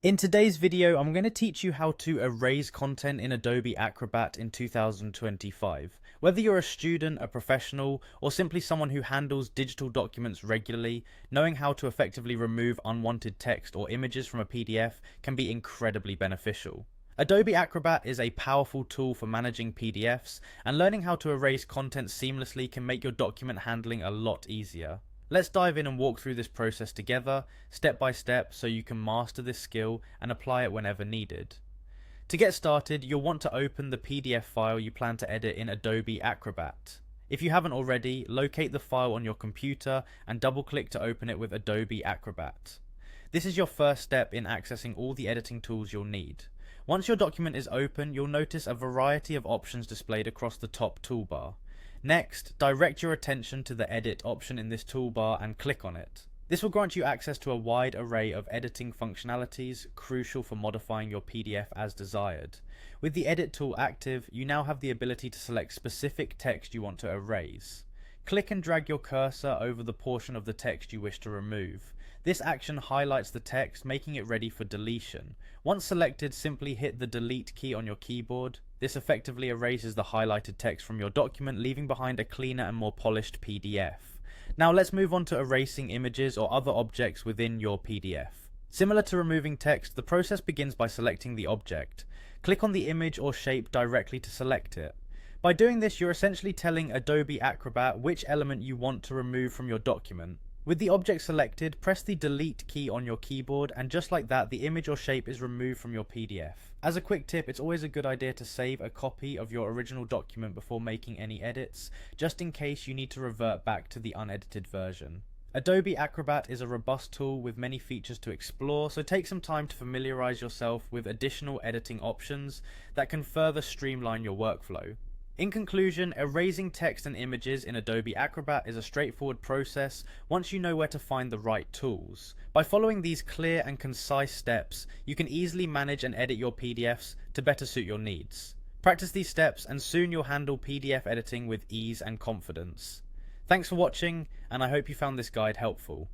In today's video, I'm going to teach you how to erase content in Adobe Acrobat in 2025. Whether you're a student, a professional, or simply someone who handles digital documents regularly, knowing how to effectively remove unwanted text or images from a PDF can be incredibly beneficial. Adobe Acrobat is a powerful tool for managing PDFs, and learning how to erase content seamlessly can make your document handling a lot easier. Let's dive in and walk through this process together, step by step, so you can master this skill and apply it whenever needed. To get started, you'll want to open the PDF file you plan to edit in Adobe Acrobat. If you haven't already, locate the file on your computer and double-click to open it with Adobe Acrobat. This is your first step in accessing all the editing tools you'll need. Once your document is open, you'll notice a variety of options displayed across the top toolbar. Next, direct your attention to the Edit option in this toolbar and click on it. This will grant you access to a wide array of editing functionalities, crucial for modifying your PDF as desired. With the Edit tool active, you now have the ability to select specific text you want to erase. Click and drag your cursor over the portion of the text you wish to remove. This action highlights the text, making it ready for deletion. Once selected, simply hit the Delete key on your keyboard. This effectively erases the highlighted text from your document, leaving behind a cleaner and more polished PDF. Now let's move on to erasing images or other objects within your PDF. Similar to removing text, the process begins by selecting the object. Click on the image or shape directly to select it. By doing this, you're essentially telling Adobe Acrobat which element you want to remove from your document. With the object selected, press the Delete key on your keyboard, and just like that, the image or shape is removed from your PDF. As a quick tip, it's always a good idea to save a copy of your original document before making any edits, just in case you need to revert back to the unedited version. Adobe Acrobat is a robust tool with many features to explore, so take some time to familiarize yourself with additional editing options that can further streamline your workflow. In conclusion, erasing text and images in Adobe Acrobat is a straightforward process once you know where to find the right tools. By following these clear and concise steps, you can easily manage and edit your PDFs to better suit your needs. Practice these steps and soon you'll handle PDF editing with ease and confidence. Thanks for watching, and I hope you found this guide helpful.